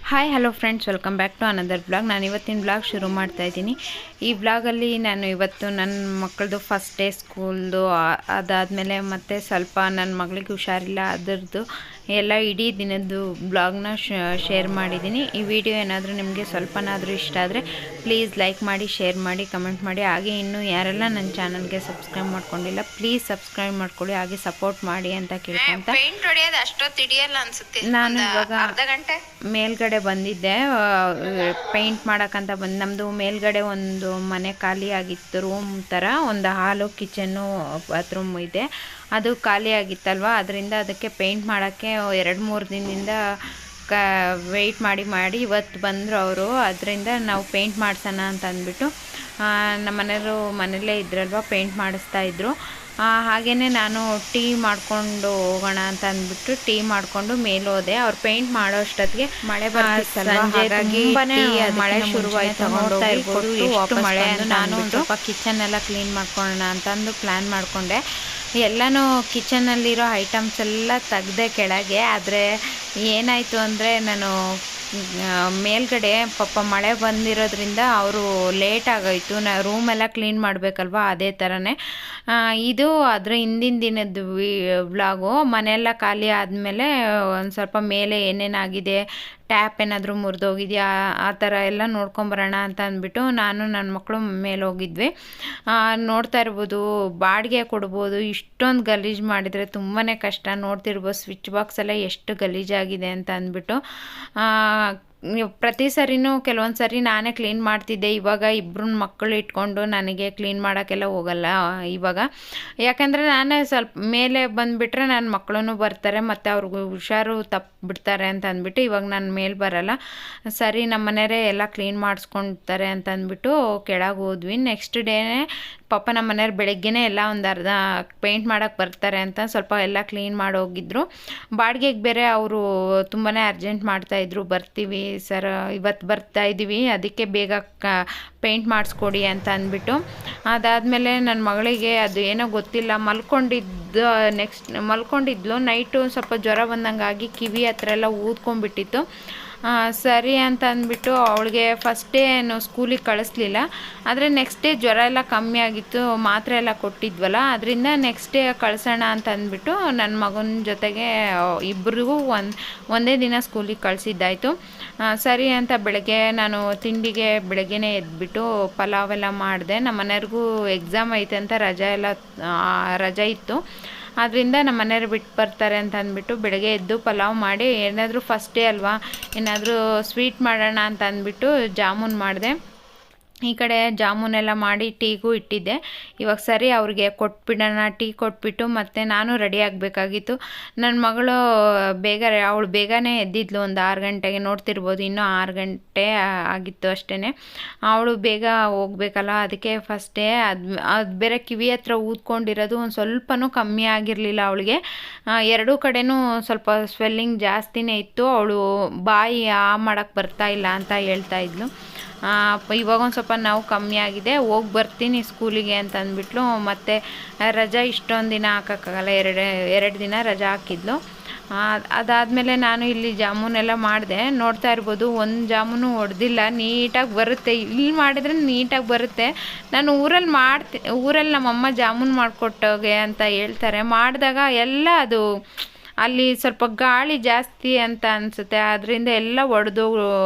Hi hello friends, welcome back to another blog. ನಾನು ಇವತ್ತಿನ blog ಶುರು ಮಾಡ್ತಾ ಇದ್ದೀನಿ. ಈ ಬ್ಲಾಗಲ್ಲಿ ನಾನು ಇವತ್ತು ನನ್ನ ಮಕ್ಕಳದು ಫಸ್ಟ್ ಡೇ ಸ್ಕೂಲ್ದು, ಅದಾದಮೇಲೆ ಮತ್ತು ಸ್ವಲ್ಪ ನನ್ನ ಮಗಳಿಗೆ ಹುಷಾರಿಲ್ಲ ಅದರದ್ದು ಎಲ್ಲ ಇಡೀ ದಿನದ್ದು ಬ್ಲಾಗ್ನ ಶೇರ್ ಮಾಡಿದ್ದೀನಿ. ಈ ವಿಡಿಯೋ ಏನಾದರೂ ನಿಮಗೆ ಸ್ವಲ್ಪನಾದರೂ ಇಷ್ಟ ಆದರೆ ಪ್ಲೀಸ್ ಲೈಕ್ ಮಾಡಿ, ಶೇರ್ ಮಾಡಿ, ಕಮೆಂಟ್ ಮಾಡಿ. ಹಾಗೆ ಇನ್ನೂ ಯಾರೆಲ್ಲ ನನ್ನ ಚಾನಲ್ಗೆ ಸಬ್ಸ್ಕ್ರೈಬ್ ಮಾಡ್ಕೊಂಡಿಲ್ಲ ಪ್ಲೀಸ್ ಸಬ್ಸ್ಕ್ರೈಬ್ ಮಾಡ್ಕೊಳ್ಳಿ, ಹಾಗೆ ಸಪೋರ್ಟ್ ಮಾಡಿ ಅಂತ ಕೇಳ್ಕೊಂತ ನಾನು ಇವಾಗ ಅರ್ಧ ಗಂಟೆ ಮೇಲ್ಗಡೆ ಬಂದಿದ್ದೆ. ಪೇಂಟ್ ಮಾಡೋಕ್ಕಂತ ಬಂದು ನಮ್ಮದು ಮೇಲ್ಗಡೆ ಒಂದು ಮನೆ ಖಾಲಿ ಆಗಿತ್ತು, ರೂಮ್ ಥರ ಒಂದು ಹಾಲು, ಕಿಚನ್ನು, ಬಾತ್ರೂಮ್ ಇದೆ. ಅದು ಖಾಲಿ ಆಗಿತ್ತಲ್ವ, ಅದರಿಂದ ಅದಕ್ಕೆ ಪೇಂಟ್ ಮಾಡೋಕ್ಕೆ 2-3 ದಿನದಿಂದ ವೆಯ್ಟ್ ಮಾಡಿ ಇವತ್ತು ಬಂದರು ಅವರು. ಅದರಿಂದ ನಾವು ಪೇಂಟ್ ಮಾಡಿಸೋಣ ಅಂತ ಅಂದ್ಬಿಟ್ಟು ನಮ್ಮ ಮನೆಯವರು ಮನೆಯಲ್ಲೇ ಇದ್ರಲ್ವ, ಪೇಂಟ್ ಮಾಡಿಸ್ತಾಯಿದ್ರು. ಹಾಗೆಯೇ ನಾನು ಟೀ ಮಾಡಿಕೊಂಡು ಹೋಗೋಣ ಅಂತ ಅಂದ್ಬಿಟ್ಟು ಟೀ ಮಾಡಿಕೊಂಡು ಮೇಲೆ ಹೋದೆ. ಅವ್ರು ಪೇಂಟ್ ಮಾಡೋ ಅಷ್ಟೊತ್ತಿಗೆ ಮಳೆ ಬರ್ತಿತ್ತಲ್ವ, ಹಾಗಾಗಿ ಮಳೆ ಶುರುವಾಯಿತು. ನೋಡ್ತಾ ಇರ್ಬೋದು ಎಷ್ಟು ಮಳೆ ಅಂತ. ನಾನು ಸ್ವಲ್ಪ ಕಿಚನ್ ಎಲ್ಲ ಕ್ಲೀನ್ ಮಾಡ್ಕೊಳ್ಳೋಣ ಅಂತಂದು ಪ್ಲ್ಯಾನ್ ಮಾಡಿಕೊಂಡೆ. ಎಲ್ಲನೂ ಕಿಚನಲ್ಲಿರೋ ಐಟಮ್ಸ್ ಎಲ್ಲ ತೆಗ್ದೆ ಕೆಳಗೆ. ಆದರೆ ಏನಾಯಿತು ಅಂದರೆ, ನಾನು ಮೇಲ್ಗಡೆ ಪಾಪ ಮಳೆ ಬಂದಿರೋದ್ರಿಂದ ಅವರು ಲೇಟ್ ಆಗೋಯಿತು. ರೂಮೆಲ್ಲ ಕ್ಲೀನ್ ಮಾಡಬೇಕಲ್ವ, ಅದೇ ಥರನೇ ಇದು ಅದರ ಹಿಂದಿನ ದಿನದ್ದು ವ್ಲಾಗು. ಮನೆಯೆಲ್ಲ ಖಾಲಿ ಆದಮೇಲೆ ಒಂದು ಸ್ವಲ್ಪ ಮೇಲೆ ಏನೇನಾಗಿದೆ, ಟ್ಯಾಪ್ ಏನಾದರೂ ಮುರಿದೋಗಿದೆಯಾ ಆ ಥರ ಎಲ್ಲ ನೋಡ್ಕೊಂಬರೋಣ ಅಂತ ಅಂದ್ಬಿಟ್ಟು ನಾನು ನನ್ನ ಮಕ್ಕಳು ಮೇಲೆ ಹೋಗಿದ್ವಿ. ನೋಡ್ತಾ ಇರ್ಬೋದು, ಬಾಡಿಗೆ ಕೊಡ್ಬೋದು. ಇಷ್ಟೊಂದು ಗಲೀಜು ಮಾಡಿದರೆ ತುಂಬಾ ಕಷ್ಟ. ನೋಡ್ತಿರ್ಬೋದು ಸ್ವಿಚ್ ಬಾಕ್ಸ್ ಎಲ್ಲ ಎಷ್ಟು ಗಲೀಜಾಗಿದೆ ಅಂತ ಅಂದ್ಬಿಟ್ಟು. ಪ್ರತಿ ಸರಿನೂ ಕೆಲವೊಂದು ಸರಿ ನಾನೇ ಕ್ಲೀನ್ ಮಾಡ್ತಿದ್ದೆ. ಇವಾಗ ಇಬ್ಬರು ಮಕ್ಕಳು ಇಟ್ಕೊಂಡು ನನಗೆ ಕ್ಲೀನ್ ಮಾಡೋಕ್ಕೆಲ್ಲ ಹೋಗಲ್ಲ ಇವಾಗ. ಯಾಕಂದರೆ ನಾನೇ ಸ್ವಲ್ಪ ಮೇಲೆ ಬಂದುಬಿಟ್ರೆ ನನ್ನ ಮಕ್ಕಳು ಬರ್ತಾರೆ ಮತ್ತು ಅವ್ರಿಗೆ ಹುಷಾರು ತಪ್ಪಿಬಿಡ್ತಾರೆ ಅಂತ ಅಂದ್ಬಿಟ್ಟು ಇವಾಗ ನಾನು ಮೇಲೆ ಬರಲ್ಲ. ಸರಿ, ನಮ್ಮ ಮನೆಯವರೇ ಎಲ್ಲ ಕ್ಲೀನ್ ಮಾಡಿಸ್ಕೊಳ್ತಾರೆ ಅಂತ ಅಂದ್ಬಿಟ್ಟು ಕೆಳಗೆ ಹೋದ್ವಿ. ನೆಕ್ಸ್ಟ್ ಡೇನೇ ಪಾಪ ನಮ್ಮ ಮನೆಯವ್ರು ಬೆಳಗ್ಗೆನೇ ಎಲ್ಲ ಒಂದು ಅರ್ಧ ಪೇಂಟ್ ಮಾಡೋಕ್ಕೆ ಬರ್ತಾರೆ ಅಂತ ಸ್ವಲ್ಪ ಎಲ್ಲ ಕ್ಲೀನ್ ಮಾಡಿ ಹೋಗಿದ್ರು. ಬಾಡಿಗೆಗೆ ಬೇರೆ ಅವರು ತುಂಬಾ ಅರ್ಜೆಂಟ್ ಮಾಡ್ತಾಯಿದ್ರು, ಬರ್ತೀವಿ ಸರ್ ಇವತ್ತು ಬರ್ತಾಯಿದ್ದೀವಿ, ಅದಕ್ಕೆ ಬೇಗ ಪೇಂಟ್ ಮಾಡಿಸ್ಕೊಡಿ ಅಂತ ಅಂದ್ಬಿಟ್ಟು. ಅದಾದಮೇಲೆ ನನ್ನ ಮಗಳಿಗೆ ಅದು ಏನೋ ಗೊತ್ತಿಲ್ಲ, ಮಲ್ಕೊಂಡಿದ್ಲು. ನೈಟು ಸ್ವಲ್ಪ ಜ್ವರ ಬಂದಂಗಾಗಿ ಕಿವಿ ಹತ್ರ ಎಲ್ಲ ಊದ್ಕೊಂಡ್ಬಿಟ್ಟಿತ್ತು. ಸರಿ ಅಂತ ಅಂದ್ಬಿಟ್ಟು ಅವಳಿಗೆ ಫಸ್ಟ್ ಡೇ ಸ್ಕೂಲಿಗೆ ಕಳಿಸ್ಲಿಲ್ಲ. ಆದರೆ ನೆಕ್ಸ್ಟ್ ಡೇ ಜ್ವರ ಎಲ್ಲ ಕಮ್ಮಿ ಆಗಿತ್ತು, ಮಾತ್ರೆ ಎಲ್ಲ ಕೊಟ್ಟಿದ್ವಲ್ಲ, ಅದರಿಂದ ನೆಕ್ಸ್ಟ್ ಡೇ ಕಳಿಸೋಣ ಅಂತ ಅಂದ್ಬಿಟ್ಟು ನನ್ನ ಮಗನ ಜೊತೆಗೆ ಇಬ್ಬರಿಗೂ ಒಂದೇ ದಿನ ಸ್ಕೂಲಿಗೆ ಕಳಿಸಿದ್ದಾಯಿತು. ಸರಿ ಅಂತ ಬೆಳಗ್ಗೆ ನಾನು ತಿಂಡಿಗೆ ಬೆಳಗ್ಗೆನೇ ಎದ್ಬಿಟ್ಟು ಪಲಾವೆಲ್ಲ ಮಾಡಿದೆ. ನಮ್ಮ ಮನೆಯವ್ರಿಗೂ ಎಕ್ಸಾಮ್ ಐತೆ ಅಂತ ರಜೆ ಇತ್ತು. ಆದ್ದರಿಂದ ನಮ್ಮ ಮನೆಯವ್ರು ಬಿಟ್ಟು ಬರ್ತಾರೆ ಅಂತ ಅಂದ್ಬಿಟ್ಟು ಬೆಳಗ್ಗೆ ಎದ್ದು ಪಲಾವ್ ಮಾಡಿ, ಏನಾದರೂ ಫಸ್ಟ್ ಡೇ ಅಲ್ವಾ ಏನಾದರೂ ಸ್ವೀಟ್ ಮಾಡೋಣ ಅಂತ ಅಂದ್ಬಿಟ್ಟು ಜಾಮೂನ್ ಮಾಡಿದೆ. ಈ ಕಡೆ ಜಾಮೂನೆಲ್ಲ ಮಾಡಿ ಟೀಗೂ ಇಟ್ಟಿದ್ದೆ. ಇವಾಗ ಸರಿ ಅವ್ರಿಗೆ ಕೊಟ್ಬಿಡೋಣ, ಟೀ ಕೊಟ್ಬಿಟ್ಟು ಮತ್ತು ನಾನು ರೆಡಿ ಆಗಬೇಕಾಗಿತ್ತು. ನನ್ನ ಮಗಳು ಅವಳು ಬೇಗನೆ ಎದ್ದಿದ್ಲು, ಒಂದು 6 ಗಂಟೆಗೆ. ನೋಡ್ತಿರ್ಬೋದು ಇನ್ನೂ 6 ಗಂಟೆ ಆಗಿತ್ತು ಅಷ್ಟೇ. ಅವಳು ಬೇಗ ಹೋಗ್ಬೇಕಲ್ಲ, ಅದಕ್ಕೆ ಫಸ್ಟ್ ಡೇ ಅದು ಬೇರೆ ಕಿವಿ ಹತ್ರ ಊದ್ಕೊಂಡಿರೋದು ಒಂದು ಸ್ವಲ್ಪನೂ ಕಮ್ಮಿ ಆಗಿರಲಿಲ್ಲ ಅವಳಿಗೆ. ಎರಡೂ ಕಡೆನೂ ಸ್ವಲ್ಪ ಸ್ವೆಲ್ಲಿಂಗ್ ಜಾಸ್ತಿನೇ ಇತ್ತು. ಅವಳು ಬಾಯಿ ಮಾಡೋಕ್ಕೆ ಬರ್ತಾಯಿಲ್ಲ ಅಂತ ಹೇಳ್ತಾಯಿದ್ಲು. ಇವಾಗ ಒಂದು ಸ್ವಲ್ಪ ನೋವು ಕಮ್ಮಿ ಆಗಿದೆ, ಹೋಗಿ ಬರ್ತೀನಿ ಸ್ಕೂಲಿಗೆ ಅಂತ ಅಂದ್ಬಿಟ್ಲು. ಮತ್ತು ರಜಾ ಇಷ್ಟೊಂದು ದಿನ ಹಾಕೋಕ್ಕಾಗಲ್ಲ, ಎರಡು ದಿನ ರಜಾ ಹಾಕಿದ್ಲು. ಅದಾದಮೇಲೆ ನಾನು ಇಲ್ಲಿ ಜಾಮೂನೆಲ್ಲ ಮಾಡಿದೆ. ನೋಡ್ತಾ ಇರ್ಬೋದು, ಒಂದು ಜಾಮೂನು ಹೊಡೆದಿಲ್ಲ, ನೀಟಾಗಿ ಬರುತ್ತೆ. ಇಲ್ಲಿ ಮಾಡಿದರೆ ನೀಟಾಗಿ ಬರುತ್ತೆ. ನಾನು ಊರಲ್ಲಿ ನಮ್ಮಮ್ಮ ಜಾಮೂನು ಮಾಡಿಕೊಟ್ಟೋಗೆ ಅಂತ ಹೇಳ್ತಾರೆ. ಮಾಡಿದಾಗ ಎಲ್ಲ ಅದು ಅಲ್ಲಿ ಸ್ವಲ್ಪ ಗಾಳಿ ಜಾಸ್ತಿ ಅಂತ ಅನಿಸುತ್ತೆ, ಅದರಿಂದ ಎಲ್ಲ ಒಡೆದು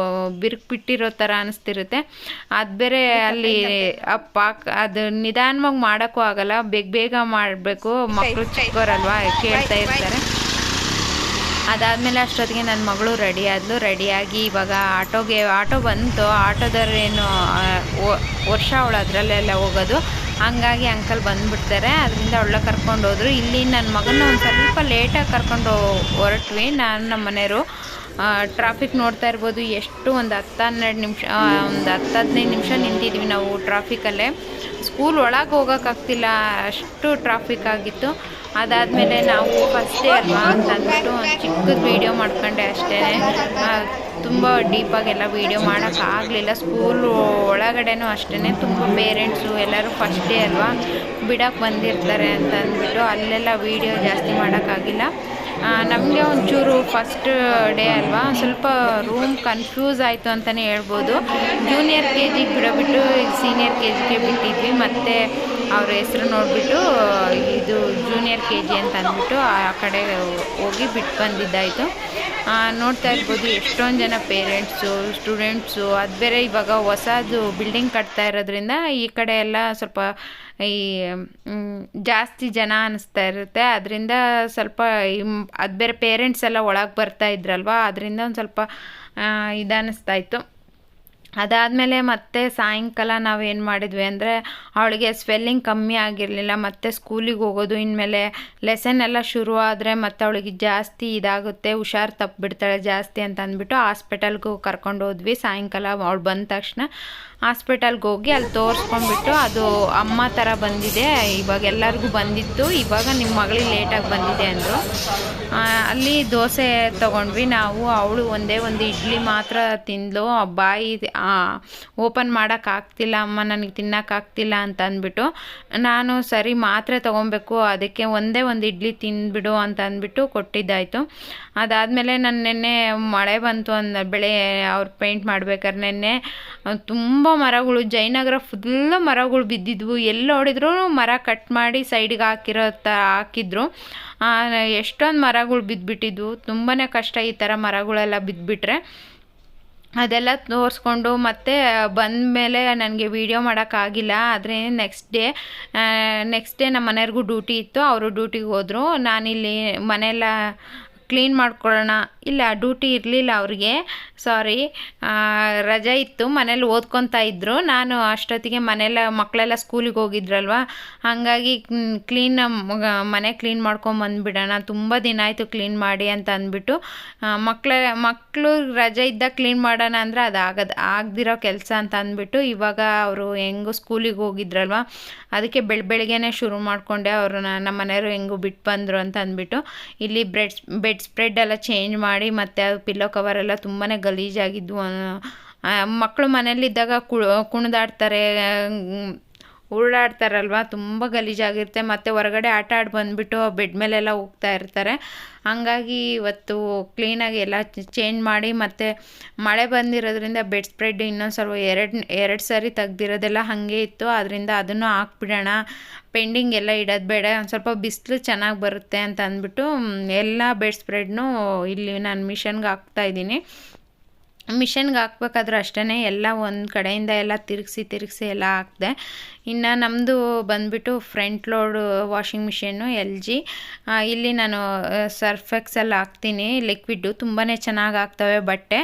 ಬಿರುಕು ಥರ ಅನಿಸ್ತಿರುತ್ತೆ. ಅದು ಬೇರೆ ಅಲ್ಲಿ ಅದು ನಿಧಾನವಾಗಿ ಮಾಡೋಕ್ಕೂ ಆಗಲ್ಲ, ಬೇಗ ಮಾಡಬೇಕು. ಮಕ್ಕಳು ಚಿಕ್ಕವರಲ್ವ, ಕೇಳ್ತಾ ಇರ್ತಾರೆ. ಅದಾದಮೇಲೆ ಅಷ್ಟೊತ್ತಿಗೆ ನನ್ನ ಮಗಳು ರೆಡಿಯಾಗಿ ಇವಾಗ ಆಟೋ ಬಂತು. ಆಟೋದವ್ರೇನು ವರ್ಷ ಅವಳು ಅದರಲ್ಲೆಲ್ಲ ಹೋಗೋದು, ಹಂಗಾಗಿ ಅಂಕಲ್ ಬಂದುಬಿಡ್ತಾರೆ. ಅದರಿಂದ ಅವಳ ಕರ್ಕೊಂಡು ಹೋದರು. ಇಲ್ಲಿ ನನ್ನ ಮಗನ ಒಂದು ಸ್ವಲ್ಪ ಲೇಟಾಗಿ ಕರ್ಕೊಂಡು ಹೊರಟ್ವಿ ನಾನು ನಮ್ಮ ಮನೆಯವರು. ಟ್ರಾಫಿಕ್ ನೋಡ್ತಾ ಇರ್ಬೋದು, ಎಷ್ಟು ಒಂದು 10-12 ನಿಮಿಷ, ಒಂದು 10-15 ನಿಮಿಷ ನಿಂತಿದ್ವಿ ನಾವು ಟ್ರಾಫಿಕಲ್ಲೇ. ಸ್ಕೂಲ್ ಒಳಗೆ ಹೋಗೋಕ್ಕಾಗ್ತಿಲ್ಲ, ಅಷ್ಟು ಟ್ರಾಫಿಕ್ ಆಗಿತ್ತು. ಅದಾದಮೇಲೆ ನಾವು ಫಸ್ಟ್ ಡೇ ಅಲ್ವಾ ಅಂತ ಅಂದ್ಬಿಟ್ಟು ಒಂದು ಚಿಕ್ಕದು ವೀಡಿಯೋ ಮಾಡ್ಕೊಂಡೆ ಅಷ್ಟೇ. ತುಂಬ ಡೀಪಾಗೆಲ್ಲ ವೀಡಿಯೋ ಮಾಡೋಕ್ಕಾಗಲಿಲ್ಲ. ಸ್ಕೂಲು ಒಳಗಡೆನೂ ಅಷ್ಟೇ ತುಂಬ ಪೇರೆಂಟ್ಸು ಎಲ್ಲರೂ ಫಸ್ಟ್ ಡೇ ಅಲ್ವಾ ಬಿಡೋಕ್ಕೆ ಬಂದಿರ್ತಾರೆ ಅಂತ ಅಂದ್ಬಿಟ್ಟು ಅಲ್ಲೆಲ್ಲ ವೀಡಿಯೋ ಜಾಸ್ತಿ ಮಾಡೋಕ್ಕಾಗಿಲ್ಲ. ನಮಗೆ ಒಂಚೂರು ಫಸ್ಟ್ ಡೇ ಅಲ್ವಾ, ಸ್ವಲ್ಪ ರೂಮ್ ಕನ್ಫ್ಯೂಸ್ ಆಯಿತು ಅಂತಲೇ ಹೇಳ್ಬೋದು. ಜೂನಿಯರ್ ಕೆ ಜಿಗೆ ಬಿಡೋಬಿಟ್ಟು ಸೀನಿಯರ್ ಕೆ ಜಿಗೆ ಬಿಟ್ಟಿದ್ವಿ. ಮತ್ತು ಅವ್ರ ಹೆಸ್ರು ನೋಡಿಬಿಟ್ಟು ಇದು ಜೂನಿಯರ್ ಕೆ ಜಿ ಅಂತ ಅಂದ್ಬಿಟ್ಟು ಆ ಕಡೆ ಹೋಗಿ ಬಿಟ್ಟು ಬಂದಿದ್ದಾಯಿತು. ನೋಡ್ತಾ ಇರ್ಬೋದು ಎಷ್ಟೊಂದು ಜನ ಪೇರೆಂಟ್ಸು, ಸ್ಟೂಡೆಂಟ್ಸು. ಅದು ಬೇರೆ ಇವಾಗ ಹೊಸದು ಬಿಲ್ಡಿಂಗ್ ಕಟ್ತಾ ಇರೋದ್ರಿಂದ ಈ ಕಡೆ ಎಲ್ಲ ಸ್ವಲ್ಪ ಈ ಜಾಸ್ತಿ ಜನ ಅನ್ನಿಸ್ತಾ ಇರುತ್ತೆ. ಅದರಿಂದ ಸ್ವಲ್ಪ ಅದು ಬೇರೆ ಪೇರೆಂಟ್ಸ್ ಎಲ್ಲ ಒಳಗೆ ಬರ್ತಾ ಇದ್ರಲ್ವ, ಅದರಿಂದ ಒಂದು ಸ್ವಲ್ಪ ಇದನ್ನಿಸ್ತಾ ಇತ್ತು. ಅದಾದಮೇಲೆ ಮತ್ತೆ ಸಾಯಂಕಾಲ ನಾವೇನು ಮಾಡಿದ್ವಿ ಅಂದರೆ, ಅವಳಿಗೆ ಸ್ವೆಲ್ಲಿಂಗ್ ಕಮ್ಮಿ ಆಗಿರಲಿಲ್ಲ, ಮತ್ತು ಸ್ಕೂಲಿಗೆ ಹೋಗೋದು ಇನ್ಮೇಲೆ ಲೆಸನ್ ಎಲ್ಲ ಶುರು ಆದರೆ ಮತ್ತು ಅವಳಿಗೆ ಜಾಸ್ತಿ ಇದಾಗುತ್ತೆ, ಹುಷಾರು ತಪ್ಪಿಬಿಡ್ತಾಳೆ ಜಾಸ್ತಿ ಅಂತ ಅಂದ್ಬಿಟ್ಟು ಹಾಸ್ಪಿಟಲ್ಗೂ ಕರ್ಕೊಂಡು ಹೋದ್ವಿ. ಸಾಯಂಕಾಲ ಅವಳು ಬಂದ ತಕ್ಷಣ ಹಾಸ್ಪಿಟಲ್ಗೆ ಹೋಗಿ ಅಲ್ಲಿ ತೋರಿಸ್ಕೊಂಡ್ಬಿಟ್ಟು, ಅದು ಅಮ್ಮ ಥರ ಬಂದಿದೆ, ಇವಾಗ ಎಲ್ಲರಿಗೂ ಬಂದಿತ್ತು, ಇವಾಗ ನಿಮ್ಮ ಮಗಳಿಗೆ ಲೇಟಾಗಿ ಬಂದಿದೆ ಅಂದರು. ಅಲ್ಲಿ ದೋಸೆ ತೊಗೊಂಡ್ವಿ ನಾವು. ಅವಳು ಒಂದೇ ಒಂದು ಇಡ್ಲಿ ಮಾತ್ರ ತಿಂದಳು. ಬಾಯಿ ಓಪನ್ ಮಾಡೋಕ್ಕಾಗ್ತಿಲ್ಲ ಅಮ್ಮ, ನನಗೆ ತಿನ್ನೋಕ್ಕಾಗ್ತಿಲ್ಲ ಅಂತ ಅಂದ್ಬಿಟ್ಟು ನಾನು ಸರಿ ಮಾತ್ರೆ ತೊಗೊಬೇಕು, ಅದಕ್ಕೆ ಒಂದೇ ಒಂದು ಇಡ್ಲಿ ತಿಂದ್ಬಿಡು ಅಂತ ಅಂದ್ಬಿಟ್ಟು ಕೊಟ್ಟಿದ್ದಾಯಿತು. ಅದಾದಮೇಲೆ ನಾನು ನೆನ್ನೆ ಮಳೆ ಬಂತು ಬೆಳೆ ಅವ್ರು ಪೇಂಟ್ ಮಾಡ್ಬೇಕಾದ್ರೆ ನೆನ್ನೆ ತುಂಬ ಮರಗಳು, ಜಯನಗರ ಫುಲ್ಲು ಮರಗಳು ಬಿದ್ದಿದ್ವು. ಎಲ್ಲಿ ನೋಡಿದ್ರು ಮರ ಕಟ್ ಮಾಡಿ ಸೈಡ್ಗೆ ಹಾಕಿದ್ರು. ಎಷ್ಟೊಂದು ಮರಗಳು ಬಿದ್ದುಬಿಟ್ಟಿದ್ವು. ತುಂಬಾ ಕಷ್ಟ ಈ ಥರ ಮರಗಳೆಲ್ಲ ಬಿದ್ದುಬಿಟ್ರೆ. ಅದೆಲ್ಲ ತೋರಿಸ್ಕೊಂಡು ಮತ್ತೆ ಬಂದ ಮೇಲೆ ನನಗೆ ವೀಡಿಯೋ ಮಾಡೋಕ್ಕಾಗಿಲ್ಲ. ಆದರೆ ನೆಕ್ಸ್ಟ್ ಡೇ ನಮ್ಮ ಮನೆಯವ್ರಿಗೂ ಡ್ಯೂಟಿ ಇತ್ತು, ಅವರು ಡ್ಯೂಟಿಗೆ ಹೋದರು. ನಾನಿಲ್ಲಿ ಮನೆಯೆಲ್ಲ ಕ್ಲೀನ್ ಮಾಡ್ಕೊಳ್ಳೋಣ, ಇಲ್ಲ ಡ್ಯೂಟಿ ಇರಲಿಲ್ಲ ಅವ್ರಿಗೆ, ಸಾರಿ ರಜೆ ಇತ್ತು, ಮನೇಲಿ ಓದ್ಕೊತಾ ಇದ್ದರು. ನಾನು ಅಷ್ಟೊತ್ತಿಗೆ ಮಕ್ಕಳೆಲ್ಲ ಸ್ಕೂಲಿಗೆ ಹೋಗಿದ್ರಲ್ವ, ಹಾಗಾಗಿ ಮನೆ ಕ್ಲೀನ್ ಮಾಡ್ಕೊಂಬಂದುಬಿಡೋಣ, ತುಂಬ ದಿನ ಆಯಿತು ಕ್ಲೀನ್ ಮಾಡಿ ಅಂತ ಅಂದ್ಬಿಟ್ಟು ಮಕ್ಕಳು ರಜೆ ಇದ್ದಾಗ ಕ್ಲೀನ್ ಮಾಡೋಣ ಅಂದರೆ ಅದು ಆಗದಿರೋ ಕೆಲಸ ಅಂತ ಅಂದ್ಬಿಟ್ಟು ಇವಾಗ ಅವರು ಹೆಂಗೂ ಸ್ಕೂಲಿಗೆ ಹೋಗಿದ್ರಲ್ವ, ಅದಕ್ಕೆ ಬೆಳಗ್ಗೆನೇ ಶುರು ಮಾಡಿಕೊಂಡೆ. ಅವರು ನಮ್ಮ ಮನೆಯವರು ಹೆಂಗೂ ಬಿಟ್ಟು ಬಂದರು ಅಂತ ಅಂದ್ಬಿಟ್ಟು ಇಲ್ಲಿ ಬೆಡ್ ಸ್ಪ್ರೆಡ್ ಎಲ್ಲ ಚೇಂಜ್ ಮಾಡಿ, ಮತ್ತು ಅದು ಪಿಲ್ಲೋ ಕವರೆಲ್ಲ ತುಂಬಾ ಗಲೀಜಾಗಿದ್ವು. ಮಕ್ಕಳು ಮನೇಲಿದ್ದಾಗ ಕುಣಿದಾಡ್ತಾರೆ, ಉರುಳಾಡ್ತಾರಲ್ವ, ತುಂಬ ಗಲೀಜಾಗಿರುತ್ತೆ. ಮತ್ತು ಹೊರಗಡೆ ಆಟ ಆಡಿ ಬಂದುಬಿಟ್ಟು ಬೆಡ್ ಮೇಲೆಲ್ಲ ಹೋಗ್ತಾ ಇರ್ತಾರೆ. ಹಂಗಾಗಿ ಇವತ್ತು ಕ್ಲೀನಾಗಿ ಎಲ್ಲ ಚೇಂಜ್ ಮಾಡಿ, ಮತ್ತು ಮಳೆ ಬಂದಿರೋದ್ರಿಂದ ಬೆಡ್ ಸ್ಪ್ರೆಡ್ ಇನ್ನೊಂದು ಸ್ವಲ್ಪ ಎರಡು ಸರಿ ತೆಗ್ದಿರೋದೆಲ್ಲ ಹಾಗೆ ಇತ್ತು. ಅದರಿಂದ ಅದನ್ನು ಹಾಕ್ಬಿಡೋಣ, ಪೆಂಡಿಂಗ್ ಎಲ್ಲ ಇಡೋದು ಬೇಡ, ಒಂದು ಸ್ವಲ್ಪ ಬಿಸಿಲು ಚೆನ್ನಾಗಿ ಬರುತ್ತೆ ಅಂತ ಅಂದ್ಬಿಟ್ಟು ಎಲ್ಲ ಬೆಡ್ ಸ್ಪ್ರೆಡ್ನೂ ಇಲ್ಲಿ ನಾನು ಮಿಷನ್ಗೆ ಹಾಕ್ತಾಯಿದ್ದೀನಿ. ಮಿಷನ್ಗೆ ಹಾಕ್ಬೇಕಾದ್ರೂ ಅಷ್ಟೇ ಎಲ್ಲ ಒಂದು ಕಡೆಯಿಂದ ಎಲ್ಲ ತಿರುಗಿಸಿ ಎಲ್ಲ ಹಾಕಿದೆ. ಇನ್ನು ನಮ್ಮದು ಬಂದುಬಿಟ್ಟು front load washing machine LG. ಇಲ್ಲಿ ನಾನು ಸರ್ಫ್ ಎಕ್ಸೆಲ್ ಹಾಕ್ತೀನಿ, ಲಿಕ್ವಿಡ್ಡು ತುಂಬಾ ಚೆನ್ನಾಗಿ ಆಗ್ತವೆ ಬಟ್ಟೆ.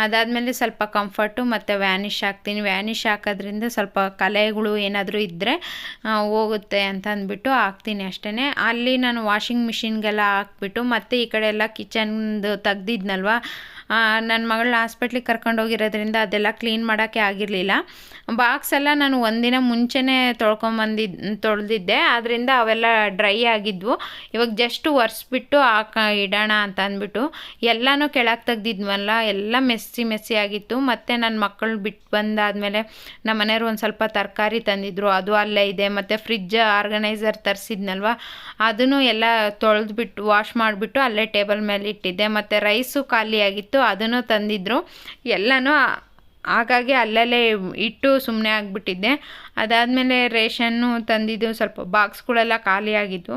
ಅದಾದಮೇಲೆ ಸ್ವಲ್ಪ ಕಂಫರ್ಟು ಮತ್ತು ವ್ಯಾನಿಷ್ ಹಾಕ್ತೀನಿ. ವ್ಯಾನಿಷ್ ಹಾಕೋದ್ರಿಂದ ಸ್ವಲ್ಪ ಕಲೆಗಳು ಏನಾದರೂ ಇದ್ದರೆ ಹೋಗುತ್ತೆ ಅಂತ ಅಂದ್ಬಿಟ್ಟು ಹಾಕ್ತೀನಿ ಅಷ್ಟೇ. ಅಲ್ಲಿ ನಾನು ವಾಷಿಂಗ್ ಮಿಷಿನ್ಗೆಲ್ಲ ಹಾಕ್ಬಿಟ್ಟು ಮತ್ತು ಈ ಕಡೆ ಎಲ್ಲ ಕಿಚನ್ದು ತೆಗ್ದಿದ್ನಲ್ವ, ನನ್ನ ಮಗಳನ್ನ ಹಾಸ್ಪಿಟ್ಲಿಗೆ ಕರ್ಕೊಂಡೋಗಿರೋದ್ರಿಂದ ಅದೆಲ್ಲ ಕ್ಲೀನ್ ಮಾಡೋಕ್ಕೆ ಆಗಿರಲಿಲ್ಲ. ಬಾಕ್ಸ್ ಎಲ್ಲ ನಾನು ಒಂದಿನ ಮುಂಚೆನೇ ತೊಳೆದಿದ್ದೆ, ಆದ್ದರಿಂದ ಅವೆಲ್ಲ ಡ್ರೈ ಆಗಿದ್ವು. ಇವಾಗ ಜಸ್ಟ್ ಒರೆಸ್ಬಿಟ್ಟು ಇಡೋಣ ಅಂತ ಅಂದ್ಬಿಟ್ಟು ಎಲ್ಲನೂ ಕೆಳಗೆ ತೆಗ್ದಿದ್ವಲ್ಲ, ಎಲ್ಲ ಮೆಸ್ಸಿ ಆಗಿತ್ತು. ಮತ್ತು ನನ್ನ ಮಕ್ಕಳು ಬಿಟ್ಟು ಬಂದಾದಮೇಲೆ ನಮ್ಮ ಮನೆಯವರು ಒಂದು ಸ್ವಲ್ಪ ತರಕಾರಿ ತಂದಿದ್ರು, ಅದು ಅಲ್ಲೇ ಇದೆ. ಮತ್ತು ಫ್ರಿಡ್ಜ್ ಆರ್ಗನೈಸರ್ ತರಿಸಿದ್ನಲ್ವ, ಅದನ್ನು ಎಲ್ಲ ತೊಳೆದ್ಬಿಟ್ಟು ವಾಶ್ ಮಾಡಿಬಿಟ್ಟು ಅಲ್ಲೇ ಟೇಬಲ್ ಮೇಲೆ ಇಟ್ಟಿದ್ದೆ. ಮತ್ತು ರೈಸು ಖಾಲಿಯಾಗಿತ್ತು, ಅದನ್ನು ತಂದಿದ್ರು. ಎಲ್ಲನೂ ಹಾಗಾಗಿ ಅಲ್ಲಲ್ಲೇ ಇಟ್ಟು ಸುಮ್ಮನೆ ಆಗಿಬಿಟ್ಟಿದ್ದೆ. ಅದಾದಮೇಲೆ ರೇಷನ್ನು ತಂದಿದ್ದು, ಸ್ವಲ್ಪ ಬಾಕ್ಸ್ಗಳೆಲ್ಲ ಖಾಲಿಯಾಗಿದ್ದು,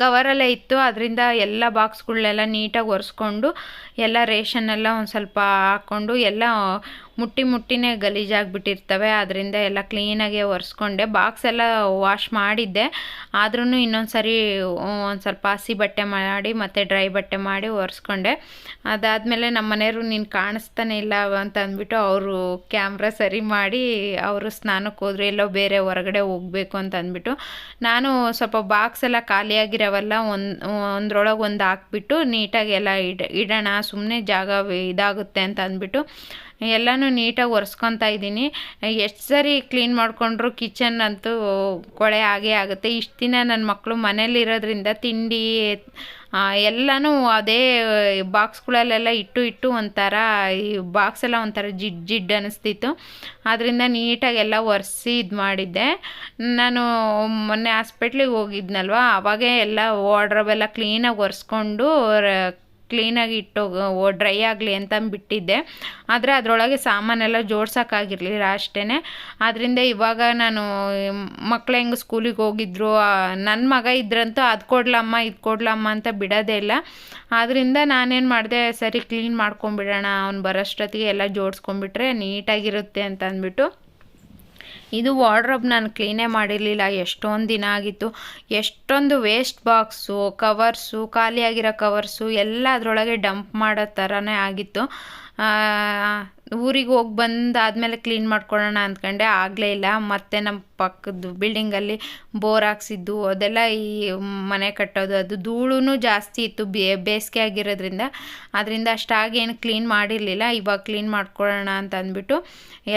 ಕವರಲ್ಲೇ ಇತ್ತು. ಅದರಿಂದ ಎಲ್ಲ ಬಾಕ್ಸ್ಗಳನ್ನೆಲ್ಲ ನೀಟಾಗಿ ಒರೆಸ್ಕೊಂಡು ಎಲ್ಲ ರೇಷನ್ನೆಲ್ಲ ಒಂದು ಸ್ವಲ್ಪ ಹಾಕ್ಕೊಂಡು ಎಲ್ಲ ಮುಟ್ಟಿನೇ ಗಲೀಜಾಗಿಬಿಟ್ಟಿರ್ತವೆ. ಅದರಿಂದ ಎಲ್ಲ ಕ್ಲೀನಾಗೆ ಒರೆಸ್ಕೊಂಡೆ. ಬಾಕ್ಸ್ ಎಲ್ಲ ವಾಶ್ ಮಾಡಿದ್ದೆ, ಆದ್ರೂ ಇನ್ನೊಂದು ಸರಿ ಒಂದು ಸ್ವಲ್ಪ ಹಸಿ ಬಟ್ಟೆ ಮಾಡಿ ಮತ್ತು ಡ್ರೈ ಬಟ್ಟೆ ಮಾಡಿ ಒರೆಸ್ಕೊಂಡೆ. ಅದಾದಮೇಲೆ ನಮ್ಮ ಮನೆಯವರು ನೀನು ಕಾಣಿಸ್ತಾನೆ ಇಲ್ಲ ಅಂತ ಅಂದ್ಬಿಟ್ಟು ಅವರು ಕ್ಯಾಮ್ರಾ ಸರಿ ಮಾಡಿ ಅವರು ಸ್ನಾನಕ್ಕೆ ಹೋದ್ರು, ಎಲ್ಲೋ ಬೇರೆ ಹೊರಗಡೆ ಹೋಗಬೇಕು ಅಂತ ಅಂದ್ಬಿಟ್ಟು. ನಾನು ಸ್ವಲ್ಪ ಬಾಕ್ಸ್ ಎಲ್ಲ ಖಾಲಿಯಾಗಿರೋವಲ್ಲ ಒಂದ್ರೊಳಗೆ ಒಂದು ಹಾಕ್ಬಿಟ್ಟು ನೀಟಾಗಿ ಎಲ್ಲ ಇಡೋಣ, ಸುಮ್ಮನೆ ಜಾಗ ಇದಾಗುತ್ತೆ ಅಂತ ಅಂದ್ಬಿಟ್ಟು ಎಲ್ಲನೂ ನೀಟಾಗಿ ಒರೆಸ್ಕೊತಾ ಇದ್ದೀನಿ. ಎಷ್ಟು ಸರಿ ಕ್ಲೀನ್ ಮಾಡಿಕೊಂಡ್ರು ಕಿಚನ್ ಅಂತೂ ಕೊಳೆ ಆಗೇ ಆಗುತ್ತೆ. ಇಷ್ಟು ದಿನ ನನ್ನ ಮಕ್ಕಳು ಮನೇಲಿರೋದ್ರಿಂದ ತಿಂಡಿ ಎಲ್ಲನೂ ಅದೇ ಬಾಕ್ಸ್ಗಳಲ್ಲೆಲ್ಲ ಇಟ್ಟು ಒಂಥರ ಈ ಬಾಕ್ಸ್ ಎಲ್ಲ ಒಂಥರ ಜಿಡ್ಡು ಅನ್ನಿಸ್ತಿತ್ತು. ಆದ್ದರಿಂದ ನೀಟಾಗಿ ಎಲ್ಲ ಒರೆಸಿ ಇದು ಮಾಡಿದ್ದೆ. ನಾನು ಮೊನ್ನೆ ಹಾಸ್ಪಿಟ್ಲಿಗೆ ಹೋಗಿದ್ನಲ್ವ, ಆವಾಗೇ ಎಲ್ಲ ವಾರ್ಡ್ರೋಬೆಲ್ಲ ಕ್ಲೀನಾಗಿ ಒರೆಸ್ಕೊಂಡು ಕ್ಲೀನಾಗಿ ಇಟ್ಟು ಡ್ರೈ ಆಗಲಿ ಅಂತ ಬಿಟ್ಟಿದ್ದೆ. ಆದರೆ ಅದರೊಳಗೆ ಸಾಮಾನೆಲ್ಲ ಜೋಡ್ಸೋಕ್ಕಾಗಿರಲಿಲ್ಲ ಅಷ್ಟೇ. ಆದ್ದರಿಂದ ಇವಾಗ ನಾನು ಮಕ್ಳು ಹೆಂಗೆ ಸ್ಕೂಲಿಗೆ ಹೋಗಿದ್ರು, ನನ್ನ ಮಗ ಇದ್ರಂತೂ ಅದು ಕೊಡ್ಲಮ್ಮ ಇದು ಕೊಡ್ಲಮ್ಮ ಅಂತ ಬಿಡೋದೇ ಇಲ್ಲ. ಆದ್ದರಿಂದ ನಾನೇನು ಮಾಡಿದೆ, ಸರಿ ಕ್ಲೀನ್ ಮಾಡ್ಕೊಂಬಿಡೋಣ, ಅವ್ನು ಬರೋಷ್ಟೊತ್ತಿಗೆ ಎಲ್ಲ ಜೋಡಿಸ್ಕೊಂಬಿಟ್ರೆ ನೀಟಾಗಿರುತ್ತೆ ಅಂತ ಅಂದ್ಬಿಟ್ಟು ಇದು ವಾರ್ಡ್ರೋಬ್ ನಾನು ಕ್ಲೀನೇ ಮಾಡಿರಲಿಲ್ಲ. ಎಷ್ಟೊಂದು ದಿನ ಆಗಿತ್ತು. ಎಷ್ಟೊಂದು ವೇಸ್ಟ್ ಬಾಕ್ಸು, ಕವರ್ಸು, ಖಾಲಿಯಾಗಿರೋ ಕವರ್ಸು ಎಲ್ಲ ಅದರೊಳಗೆ ಡಂಪ್ ಮಾಡೋ ಥರನೇ ಆಗಿತ್ತು. ಊರಿಗೆ ಹೋಗಿ ಬಂದಾದಮೇಲೆ ಕ್ಲೀನ್ ಮಾಡ್ಕೊಳ್ಳೋಣ ಅಂದ್ಕೊಂಡೆ, ಆಗಲೇ ಇಲ್ಲ. ಮತ್ತು ನಮ್ಮ ಪಕ್ಕದ ಬಿಲ್ಡಿಂಗಲ್ಲಿ ಬೋರ್ ಹಾಕ್ಸಿದ್ದು ಅದೆಲ್ಲ ಈ ಮನೆ ಕಟ್ಟೋದು ಅದು ಧೂಳು ಜಾಸ್ತಿ ಇತ್ತು ಬೇಸಿಗೆ ಆಗಿರೋದ್ರಿಂದ. ಅದರಿಂದ ಅಷ್ಟಾಗೇನು ಕ್ಲೀನ್ ಮಾಡಿರಲಿಲ್ಲ. ಇವಾಗ ಕ್ಲೀನ್ ಮಾಡ್ಕೊಳ್ಳೋಣ ಅಂತ ಅಂದ್ಬಿಟ್ಟು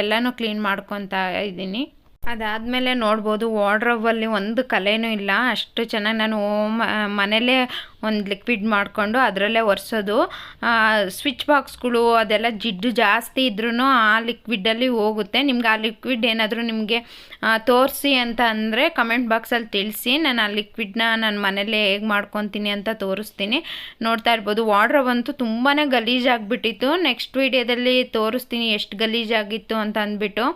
ಎಲ್ಲನೂ ಕ್ಲೀನ್ ಮಾಡ್ಕೊತಾ ಇದ್ದೀನಿ. ಅದಾದಮೇಲೆ ನೋಡ್ಬೋದು ವಾರ್ಡ್ರೋಬಲ್ಲಿ ಒಂದು ಕಲೆನೂ ಇಲ್ಲ. ಅಷ್ಟು ಚೆನ್ನಾಗಿ ನಾನು ಮನೇಲೇ ಒಂದು ಲಿಕ್ವಿಡ್ ಮಾಡಿಕೊಂಡು ಅದರಲ್ಲೇ ಒರೆಸೋದು. ಸ್ವಿಚ್ ಬಾಕ್ಸ್ಗಳು ಅದೆಲ್ಲ ಜಿಡ್ಡು ಜಾಸ್ತಿ ಇದ್ರೂ ಆ ಲಿಕ್ವಿಡಲ್ಲಿ ಹೋಗುತ್ತೆ. ನಿಮ್ಗೆ ಆ ಲಿಕ್ವಿಡ್ ಏನಾದರೂ ನಿಮಗೆ ತೋರಿಸಿ ಅಂತ ಅಂದರೆ ಕಮೆಂಟ್ ಬಾಕ್ಸಲ್ಲಿ ತಿಳಿಸಿ. ನಾನು ಆ ಲಿಕ್ವಿಡ್ನ ನಾನು ಮನೇಲೇ ಹೇಗೆ ಮಾಡ್ಕೊತೀನಿ ಅಂತ ತೋರಿಸ್ತೀನಿ. ನೋಡ್ತಾ ಇರ್ಬೋದು ವಾರ್ಡ್ರೋಬ್ ಅಂತೂ ತುಂಬಾ ಗಲೀಜಾಗಿಬಿಟ್ಟಿತ್ತು. ನೆಕ್ಸ್ಟ್ ವೀಡಿಯೋದಲ್ಲಿ ತೋರಿಸ್ತೀನಿ ಎಷ್ಟು ಗಲೀಜಾಗಿತ್ತು ಅಂತ ಅಂದ್ಬಿಟ್ಟು.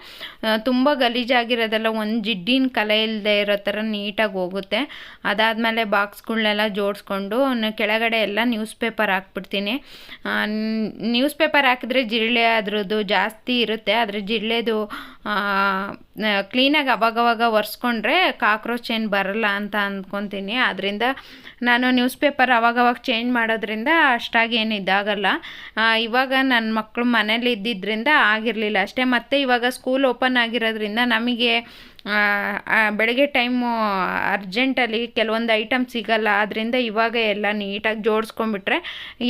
ತುಂಬ ಗಲೀಜಾಗಿರೋದೆಲ್ಲ ಒಂದು ಜಿಡ್ಡಿನ ಕಲೆ ಇಲ್ಲದೆ ಇರೋ ಥರ ನೀಟಾಗಿ ಹೋಗುತ್ತೆ. ಅದಾದಮೇಲೆ ಬಾಕ್ಸ್ಗಳನ್ನೆಲ್ಲ ಜೋಡಿಸ್ಕೊಂಡು ಕೆಳಗಡೆ ಎಲ್ಲ ನ್ಯೂಸ್ ಪೇಪರ್ ಹಾಕ್ಬಿಡ್ತೀನಿ. ನ್ಯೂಸ್ ಪೇಪರ್ ಹಾಕಿದ್ರೆ ಜಿರಳೆ ಅದ್ರದ್ದು ಜಾಸ್ತಿ ಇರುತ್ತೆ. ಆದರೆ ಜಿರಳೆದು ಕ್ಲೀನಾಗಿ ಅವಾಗವಾಗ ಒರೆಸ್ಕೊಂಡ್ರೆ ಕಾಕ್ರೋಚ್ ಏನು ಬರಲ್ಲ ಅಂತ ಅಂದ್ಕೊತೀನಿ. ಆದ್ದರಿಂದ ನಾನು ನ್ಯೂಸ್ ಪೇಪರ್ ಅವಾಗವಾಗ ಚೇಂಜ್ ಮಾಡೋದ್ರಿಂದ ಅಷ್ಟಾಗಿ ಏನು ಇದಾಗಲ್ಲ. ಇವಾಗ ನನ್ನ ಮಕ್ಕಳು ಮನೇಲಿ ಇದ್ದಿದ್ದರಿಂದ ಆಗಿರಲಿಲ್ಲ ಅಷ್ಟೇ. ಮತ್ತು ಇವಾಗ ಸ್ಕೂಲ್ ಓಪನ್ ಆಗಿರೋದ್ರಿಂದ ನಮಗೆ ಬೆಳಗ್ಗೆ ಟೈಮು ಅರ್ಜೆಂಟಲ್ಲಿ ಕೆಲವೊಂದು ಐಟಮ್ ಸಿಗಲ್ಲ. ಆದ್ದರಿಂದ ಇವಾಗ ಎಲ್ಲ ನೀಟಾಗಿ ಜೋಡಿಸ್ಕೊಂಡ್ಬಿಟ್ರೆ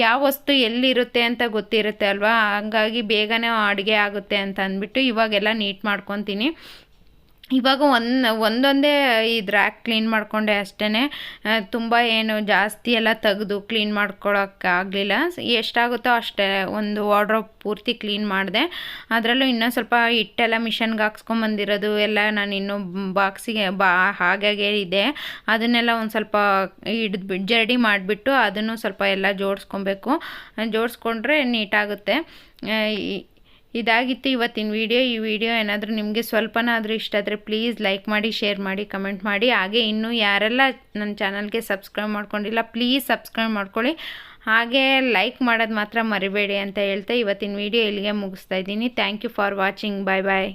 ಯಾವ ವಸ್ತು ಎಲ್ಲಿರುತ್ತೆ ಅಂತ ಗೊತ್ತಿರುತ್ತೆ ಅಲ್ವಾ. ಹಂಗಾಗಿ ಬೇಗನೆ ಅಡುಗೆ ಆಗುತ್ತೆ ಅಂತ ಅಂದ್ಬಿಟ್ಟು ಇವಾಗೆಲ್ಲ ನೀಟ್ ಮಾಡ್ಕೊತೀನಿ. ಇವಾಗ ಒಂದೊಂದೇ ಇದು ರ್ಯಾಕ್ ಕ್ಲೀನ್ ಮಾಡಿಕೊಂಡೆ ಅಷ್ಟೇ. ತುಂಬ ಏನು ಜಾಸ್ತಿ ಎಲ್ಲ ತೆಗೆದು ಕ್ಲೀನ್ ಮಾಡ್ಕೊಳಕ್ಕಾಗಲಿಲ್ಲ. ಎಷ್ಟಾಗುತ್ತೋ ಅಷ್ಟೇ ಒಂದು ವಾರ್ಡ್ರೋಬ್ ಪೂರ್ತಿ ಕ್ಲೀನ್ ಮಾಡಿದೆ. ಅದರಲ್ಲೂ ಇನ್ನೂ ಸ್ವಲ್ಪ ಹಿಟ್ಟೆಲ್ಲ ಮಿಷನ್ಗೆ ಹಾಕ್ಸ್ಕೊಂಬಂದಿರೋದು ಎಲ್ಲ ನಾನು ಇನ್ನೂ ಬಾಕ್ಸಿಗೆ ಹಾಗೆ ಇದೆ. ಅದನ್ನೆಲ್ಲ ಒಂದು ಸ್ವಲ್ಪ ಜರಡಿ ಮಾಡಿಬಿಟ್ಟು ಅದನ್ನು ಸ್ವಲ್ಪ ಎಲ್ಲ ಜೋಡಿಸ್ಕೊಬೇಕು. ಜೋಡಿಸ್ಕೊಂಡ್ರೆ ನೀಟಾಗುತ್ತೆ. ಇದಾಗಿತ್ತು ಇವತ್ತಿನ ವಿಡಿಯೋ. ಈ ವಿಡಿಯೋ ಏನಾದರೂ ನಿಮಗೆ ಸ್ವಲ್ಪನಾದರೂ ಇಷ್ಟ ಆದರೆ ಪ್ಲೀಸ್ ಲೈಕ್ ಮಾಡಿ, ಶೇರ್ ಮಾಡಿ, ಕಮೆಂಟ್ ಮಾಡಿ. ಹಾಗೆ ಇನ್ನೂ ಯಾರೆಲ್ಲ ನನ್ನ ಚಾನಲ್ಗೆ ಸಬ್ಸ್ಕ್ರೈಬ್ ಮಾಡ್ಕೊಂಡಿಲ್ಲ ಪ್ಲೀಸ್ ಸಬ್ಸ್ಕ್ರೈಬ್ ಮಾಡ್ಕೊಳ್ಳಿ. ಹಾಗೆ ಲೈಕ್ ಮಾಡೋದು ಮಾತ್ರ ಮರಿಬೇಡಿ ಅಂತ ಹೇಳ್ತಾ ಇವತ್ತಿನ ವಿಡಿಯೋ ಇಲ್ಲಿಗೆ ಮುಗಿಸ್ತಾ ಇದ್ದೀನಿ. Thank you for watching. Bye bye.